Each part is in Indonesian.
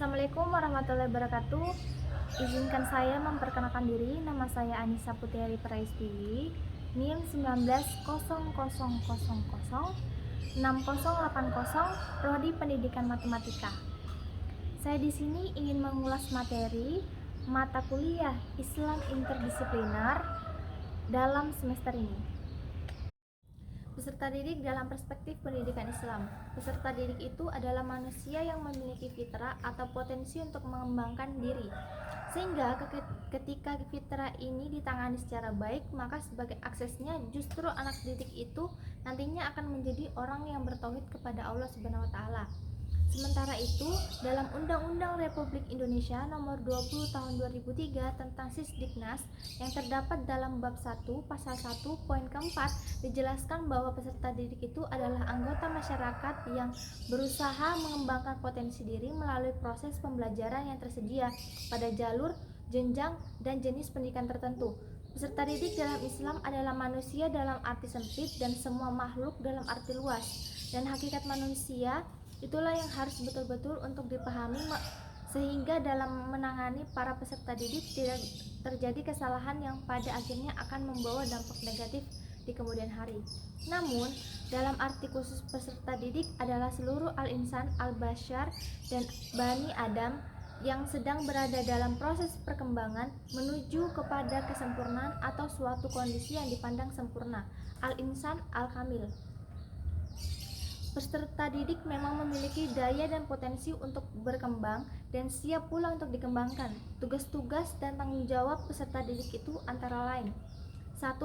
Assalamualaikum warahmatullahi wabarakatuh. Izinkan saya memperkenalkan diri. Nama saya Anissa Putri Praistiwi, NIM 1900006080, Prodi Pendidikan Matematika. Saya di sini ingin mengulas materi mata kuliah Islam Interdisipliner dalam semester ini. Peserta didik dalam perspektif pendidikan Islam. Peserta didik itu adalah manusia yang memiliki fitrah atau potensi untuk mengembangkan diri. Sehingga ketika fitrah ini ditangani secara baik, maka sebagai aksesnya justru anak didik itu nantinya akan menjadi orang yang bertauhid kepada Allah Subhanahu wa taala. Sementara itu, dalam Undang-Undang Republik Indonesia Nomor 20 Tahun 2003 tentang Sisdiknas yang terdapat dalam bab 1 pasal 1 poin keempat dijelaskan bahwa peserta didik itu adalah anggota masyarakat yang berusaha mengembangkan potensi diri melalui proses pembelajaran yang tersedia pada jalur, jenjang, dan jenis pendidikan tertentu. Peserta didik dalam Islam adalah manusia dalam arti sempit dan semua makhluk dalam arti luas. Dan hakikat manusia itulah yang harus betul-betul untuk dipahami sehingga dalam menangani para peserta didik tidak terjadi kesalahan yang pada akhirnya akan membawa dampak negatif di kemudian hari. Namun, dalam arti khusus peserta didik adalah seluruh al-insan, al-bashar, dan Bani Adam yang sedang berada dalam proses perkembangan menuju kepada kesempurnaan atau suatu kondisi yang dipandang sempurna, al-insan al-kamil. Peserta didik memang memiliki daya dan potensi untuk berkembang dan siap pula untuk dikembangkan. Tugas-tugas dan tanggung jawab peserta didik itu antara lain: 1.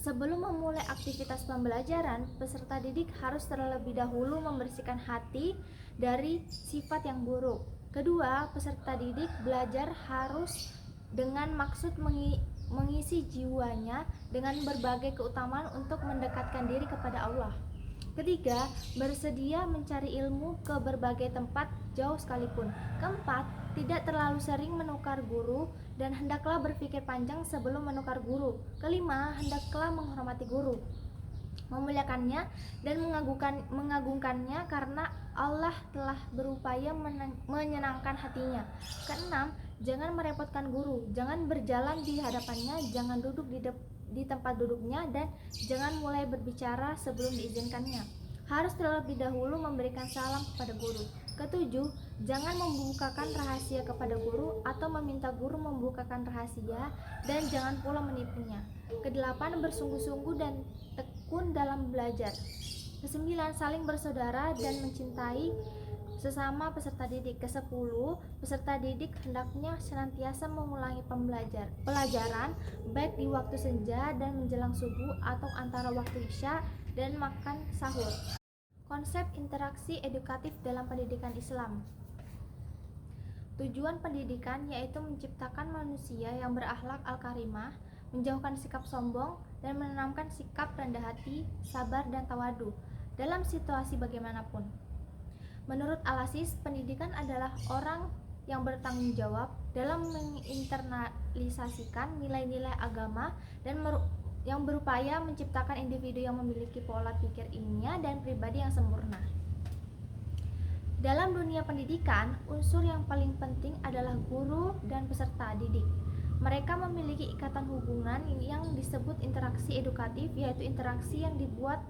Sebelum memulai aktivitas pembelajaran, peserta didik harus terlebih dahulu membersihkan hati dari sifat yang buruk. Kedua, peserta didik belajar harus dengan maksud mengisi jiwanya dengan berbagai keutamaan untuk mendekatkan diri kepada Allah. Ketiga, bersedia mencari ilmu ke berbagai tempat jauh sekalipun. Keempat, tidak terlalu sering menukar guru dan hendaklah berpikir panjang sebelum menukar guru. Kelima, hendaklah menghormati guru, memuliakannya dan mengagungkannya karena Allah telah berupaya menyenangkan hatinya. Keenam, jangan merepotkan guru, jangan berjalan di hadapannya, jangan duduk di tempat duduknya, dan jangan mulai berbicara sebelum diizinkannya. Harus terlebih dahulu memberikan salam kepada guru. Ketujuh, jangan membukakan rahasia kepada guru atau meminta guru membukakan rahasia, dan jangan pula menipunya. Kedelapan, bersungguh-sungguh dan tekun dalam belajar. Kesembilan, saling bersaudara dan mencintai sesama peserta didik. Kesepuluh, peserta didik hendaknya senantiasa mengulangi pelajaran baik di waktu senja dan menjelang subuh atau antara waktu isya dan makan sahur. Konsep interaksi edukatif dalam pendidikan Islam. Tujuan pendidikan yaitu menciptakan manusia yang berakhlak al-karimah, menjauhkan sikap sombong, dan menanamkan sikap rendah hati, sabar, dan tawadu dalam situasi bagaimanapun. Menurut Al-Aziz, pendidikan adalah orang yang bertanggung jawab dalam menginternalisasikan nilai-nilai agama dan yang berupaya menciptakan individu yang memiliki pola pikir ilmiah dan pribadi yang sempurna. Dalam dunia pendidikan, unsur yang paling penting adalah guru dan peserta didik. Mereka memiliki ikatan hubungan yang disebut interaksi edukatif, yaitu interaksi yang dibuat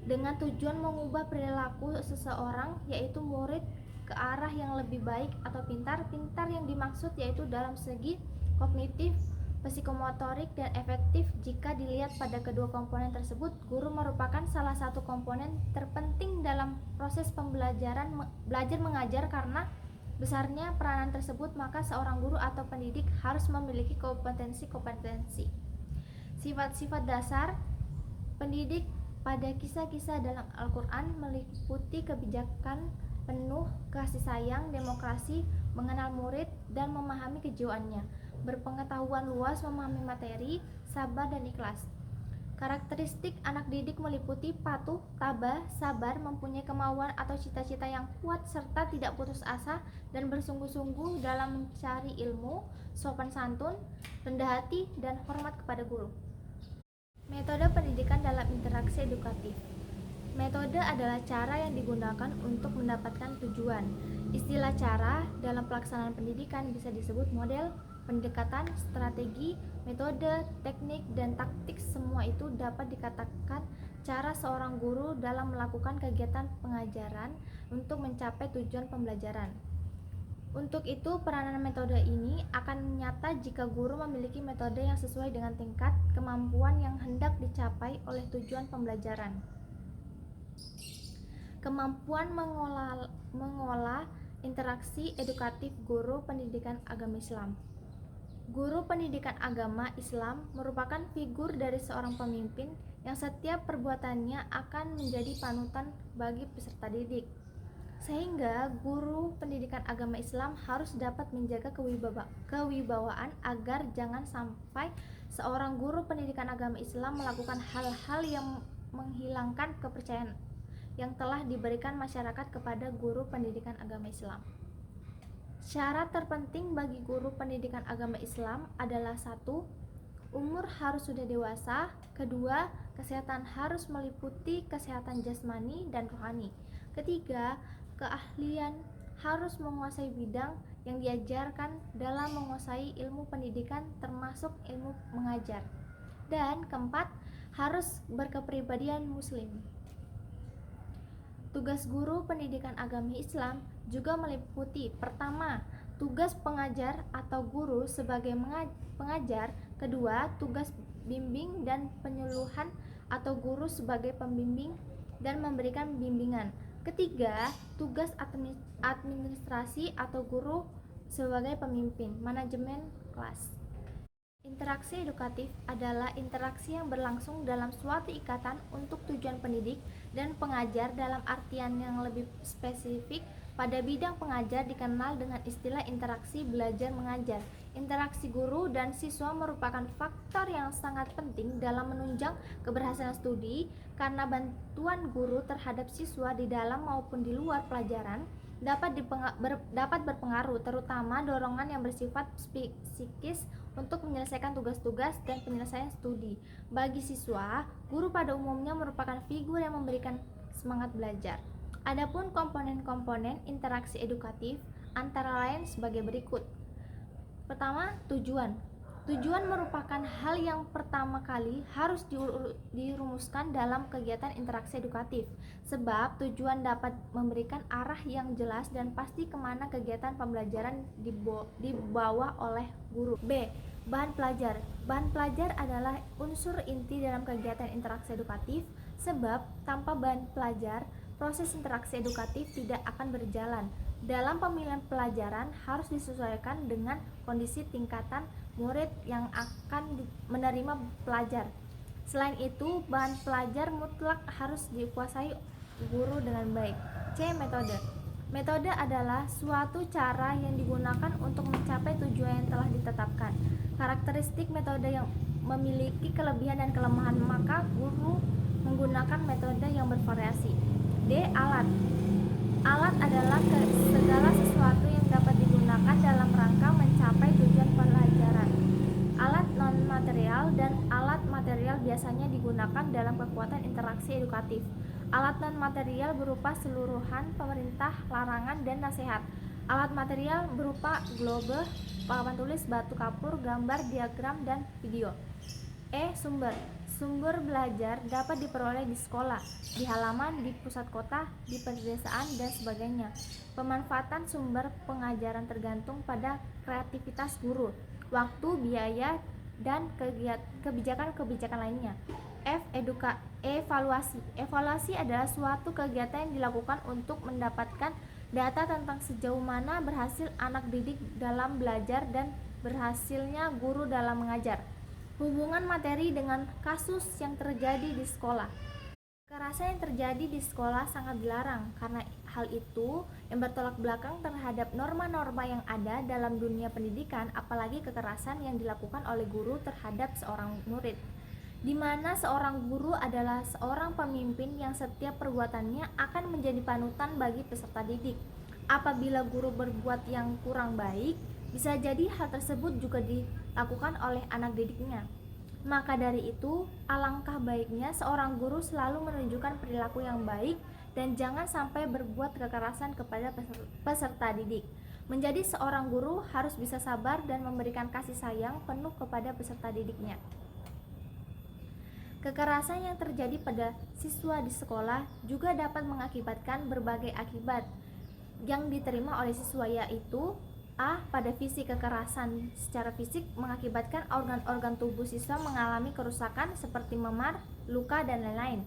dengan tujuan mengubah perilaku seseorang, yaitu murid, ke arah yang lebih baik atau pintar. Pintar yang dimaksud yaitu dalam segi kognitif, psikomotorik, dan efektif. Jika dilihat pada kedua komponen tersebut, guru merupakan salah satu komponen terpenting dalam proses pembelajaran belajar mengajar. Karena besarnya peranan tersebut, maka seorang guru atau pendidik harus memiliki kompetensi. Sifat-sifat dasar pendidik pada kisah-kisah dalam Al-Quran meliputi kebijakan penuh kasih sayang, demokrasi, mengenal murid dan memahami kejiwaannya, berpengetahuan luas, memahami materi, sabar, dan ikhlas. Karakteristik anak didik meliputi patuh, tabah, sabar, mempunyai kemauan atau cita-cita yang kuat, serta tidak putus asa dan bersungguh-sungguh dalam mencari ilmu, sopan santun, rendah hati, dan hormat kepada guru. Metode pendidikan dalam interaksi edukatif. Metode adalah cara yang digunakan untuk mendapatkan tujuan. Istilah cara dalam pelaksanaan pendidikan bisa disebut model, pendekatan, strategi, metode, teknik, dan taktik. Semua itu dapat dikatakan cara seorang guru dalam melakukan kegiatan pengajaran untuk mencapai tujuan pembelajaran. Untuk itu, peranan metode ini akan nyata jika guru memiliki metode yang sesuai dengan tingkat kemampuan yang hendak dicapai oleh tujuan pembelajaran. Kemampuan mengolah interaksi edukatif guru pendidikan agama Islam. Guru pendidikan agama Islam merupakan figur dari seorang pemimpin yang setiap perbuatannya akan menjadi panutan bagi peserta didik. Sehingga guru pendidikan agama Islam harus dapat menjaga kewibawaan agar jangan sampai seorang guru pendidikan agama Islam melakukan hal-hal yang menghilangkan kepercayaan yang telah diberikan masyarakat kepada guru pendidikan agama Islam. Syarat terpenting bagi guru pendidikan agama Islam adalah: 1. Umur harus sudah dewasa. 2. Kesehatan harus meliputi kesehatan jasmani dan rohani. 3. Keahlian harus menguasai bidang yang diajarkan dalam menguasai ilmu pendidikan termasuk ilmu mengajar. Dan 4. Harus berkepribadian muslim. Tugas guru pendidikan agama Islam juga meliputi: pertama, tugas pengajar atau guru sebagai pengajar. 2. Tugas bimbing dan penyuluhan atau guru sebagai pembimbing dan memberikan bimbingan. 3. Tugas administrasi atau guru sebagai pemimpin, manajemen kelas. Interaksi edukatif adalah interaksi yang berlangsung dalam suatu ikatan untuk tujuan pendidik dan pengajar. Dalam artian yang lebih spesifik, pada bidang pengajar dikenal dengan istilah interaksi belajar mengajar. Interaksi guru dan siswa merupakan faktor yang sangat penting dalam menunjang keberhasilan studi, karena bantuan guru terhadap siswa di dalam maupun di luar pelajaran dapat berpengaruh, terutama dorongan yang bersifat psikis untuk menyelesaikan tugas-tugas dan penyelesaian studi. Bagi siswa, guru pada umumnya merupakan figur yang memberikan semangat belajar. Adapun komponen-komponen interaksi edukatif antara lain sebagai berikut. Pertama, tujuan. Tujuan merupakan hal yang pertama kali harus dirumuskan dalam kegiatan interaksi edukatif, sebab tujuan dapat memberikan arah yang jelas dan pasti kemana kegiatan pembelajaran dibawa oleh guru. B. Bahan pelajar. Bahan pelajar adalah unsur inti dalam kegiatan interaksi edukatif, sebab tanpa bahan pelajar, proses interaksi edukatif tidak akan berjalan. Dalam pemilihan pelajaran harus disesuaikan dengan kondisi tingkatan murid yang akan menerima pelajar. Selain itu, bahan pelajar mutlak harus dikuasai guru dengan baik. C. Metode. Metode adalah suatu cara yang digunakan untuk mencapai tujuan yang telah ditetapkan. Karakteristik metode yang memiliki kelebihan dan kelemahan, maka guru menggunakan metode yang bervariasi. D. Alat. Alat adalah segala sesuatu yang dapat digunakan dalam rangka mencapai tujuan pelajaran. Alat non-material dan alat material biasanya digunakan dalam kekuatan interaksi edukatif. Alat non-material berupa seluruhan pemerintah, larangan, dan nasihat. Alat material berupa globe, papan tulis, batu kapur, gambar, diagram, dan video. E. Sumber. Sumber belajar dapat diperoleh di sekolah, di halaman, di pusat kota, di pedesaan, dan sebagainya. Pemanfaatan sumber pengajaran tergantung pada kreativitas guru, waktu, biaya, dan kebijakan-kebijakan lainnya. F. Evaluasi. Evaluasi adalah suatu kegiatan yang dilakukan untuk mendapatkan data tentang sejauh mana berhasil anak didik dalam belajar dan berhasilnya guru dalam mengajar. Hubungan materi dengan kasus yang terjadi di sekolah. Kekerasan yang terjadi di sekolah sangat dilarang, karena hal itu yang bertolak belakang terhadap norma-norma yang ada dalam dunia pendidikan, apalagi kekerasan yang dilakukan oleh guru terhadap seorang murid, di mana seorang guru adalah seorang pemimpin yang setiap perbuatannya akan menjadi panutan bagi peserta didik. Apabila guru berbuat yang kurang baik, bisa jadi hal tersebut juga dilakukan oleh anak didiknya. Maka dari itu, alangkah baiknya seorang guru selalu menunjukkan perilaku yang baik dan jangan sampai berbuat kekerasan kepada peserta didik. Menjadi seorang guru harus bisa sabar dan memberikan kasih sayang penuh kepada peserta didiknya. Kekerasan yang terjadi pada siswa di sekolah juga dapat mengakibatkan berbagai akibat yang diterima oleh siswa, yaitu A. Pada fisik, kekerasan secara fisik mengakibatkan organ-organ tubuh siswa mengalami kerusakan seperti memar, luka, dan lain-lain.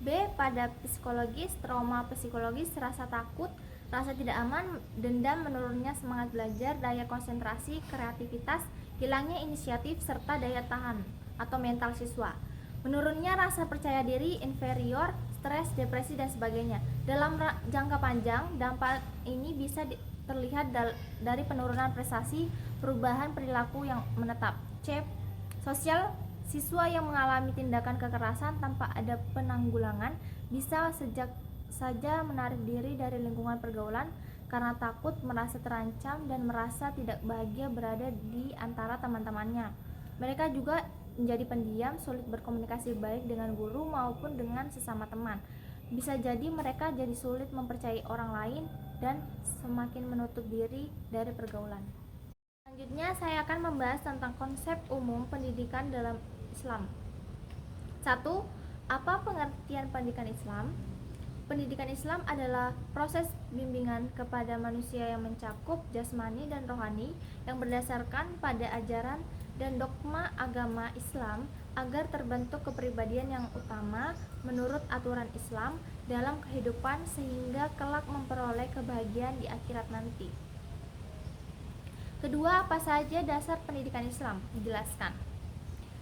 B. Pada psikologis, trauma psikologis, rasa takut, rasa tidak aman, dendam, menurunnya semangat belajar, daya konsentrasi, kreativitas, hilangnya inisiatif, serta daya tahan atau mental siswa. Menurunnya rasa percaya diri, inferior, stres, depresi, dan sebagainya. Dalam jangka panjang, dampak ini bisa terlihat dari penurunan prestasi, perubahan perilaku yang menetap. C. Sosial, siswa yang mengalami tindakan kekerasan tanpa ada penanggulangan bisa sejak saja menarik diri dari lingkungan pergaulan karena takut, merasa terancam, dan merasa tidak bahagia berada di antara teman-temannya. Mereka juga menjadi pendiam, sulit berkomunikasi baik dengan guru maupun dengan sesama teman. Bisa jadi mereka jadi sulit mempercayai orang lain dan semakin menutup diri dari pergaulan. Selanjutnya saya akan membahas tentang konsep umum pendidikan dalam Islam. 1. Apa pengertian pendidikan Islam? Pendidikan Islam adalah proses bimbingan kepada manusia yang mencakup jasmani dan rohani yang berdasarkan pada ajaran dan dogma agama Islam agar terbentuk kepribadian yang utama menurut aturan Islam dalam kehidupan sehingga kelak memperoleh kebahagiaan di akhirat nanti. Kedua, apa saja dasar pendidikan Islam? Dijelaskan.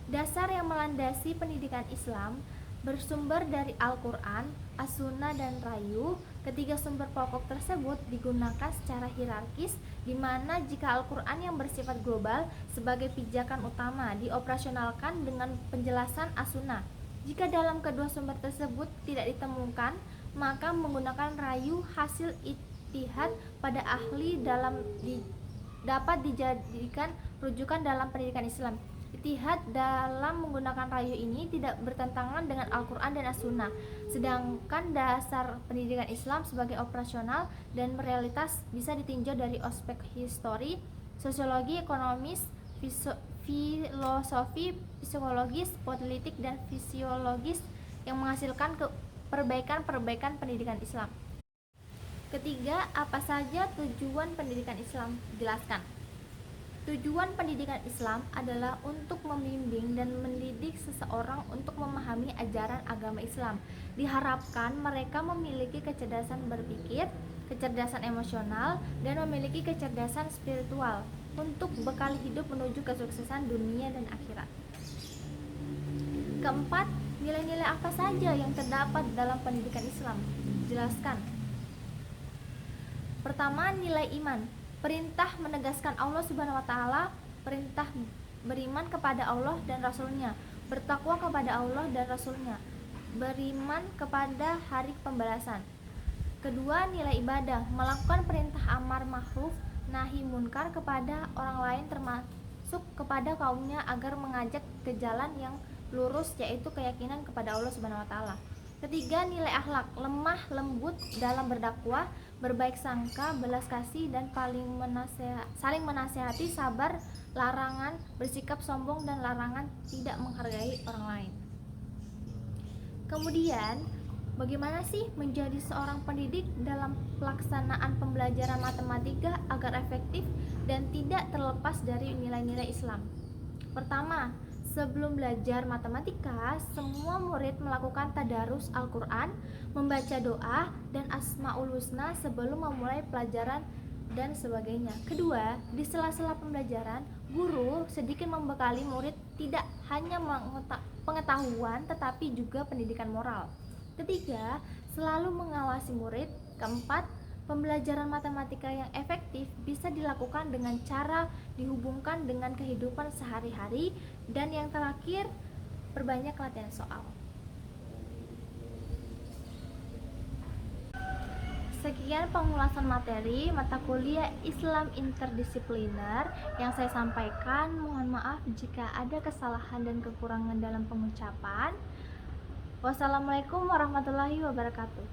Dasar yang melandasi pendidikan Islam bersumber dari Al-Quran, As-Sunnah, dan Rayu. Ketiga sumber pokok tersebut digunakan secara hierarkis, di mana jika Al-Quran yang bersifat global sebagai pijakan utama dioperasionalkan dengan penjelasan As-Sunnah. Jika dalam kedua sumber tersebut tidak ditemukan, maka menggunakan Rayu hasil ijtihad pada ahli dapat dijadikan rujukan dalam pendidikan Islam. Ijtihad dalam menggunakan Rayu ini tidak bertentangan dengan Al-Quran dan As-Sunnah. Sedangkan dasar pendidikan Islam sebagai operasional dan realitas bisa ditinjau dari aspek histori, sosiologi, ekonomis, filosofi, psikologis, politik, dan fisiologis yang menghasilkan perbaikan pendidikan Islam. Ketiga, apa saja tujuan pendidikan Islam? Jelaskan. Tujuan pendidikan Islam adalah untuk membimbing dan mendidik seseorang untuk memahami ajaran agama Islam. Diharapkan mereka memiliki kecerdasan berpikir, kecerdasan emosional, dan memiliki kecerdasan spiritual untuk bekal hidup menuju kesuksesan dunia dan akhirat. Keempat, nilai-nilai apa saja yang terdapat dalam pendidikan Islam? Jelaskan. Pertama, nilai iman. Perintah menegaskan Allah Subhanahu wa Ta'ala, perintah beriman kepada Allah dan Rasul-Nya, bertakwa kepada Allah dan Rasul-Nya, beriman kepada hari pembalasan. Kedua, nilai ibadah, melakukan perintah amar ma'ruf nahi munkar kepada orang lain termasuk kepada kaumnya agar mengajak ke jalan yang lurus, yaitu keyakinan kepada Allah Subhanahu wa Ta'ala. Ketiga, nilai akhlak, lemah lembut dalam berdakwah, berbaik sangka, belas kasih, dan saling menasehati, sabar, larangan bersikap sombong, dan larangan tidak menghargai orang lain. Kemudian, bagaimana sih menjadi seorang pendidik dalam pelaksanaan pembelajaran matematika agar efektif dan tidak terlepas dari nilai-nilai Islam? Pertama, sebelum belajar matematika, semua murid melakukan tadarus Al-Quran, membaca doa, dan Asmaul Husna sebelum memulai pelajaran dan sebagainya. Kedua, di sela-sela pembelajaran, guru sedikit membekali murid tidak hanya pengetahuan tetapi juga pendidikan moral. Ketiga, selalu mengawasi murid. Keempat, pembelajaran matematika yang efektif bisa dilakukan dengan cara dihubungkan dengan kehidupan sehari-hari. Dan yang terakhir, perbanyak latihan soal. Sekian pengulasan materi mata kuliah Islam Interdisipliner yang saya sampaikan. Mohon maaf jika ada kesalahan dan kekurangan dalam pengucapan. Wassalamualaikum warahmatullahi wabarakatuh.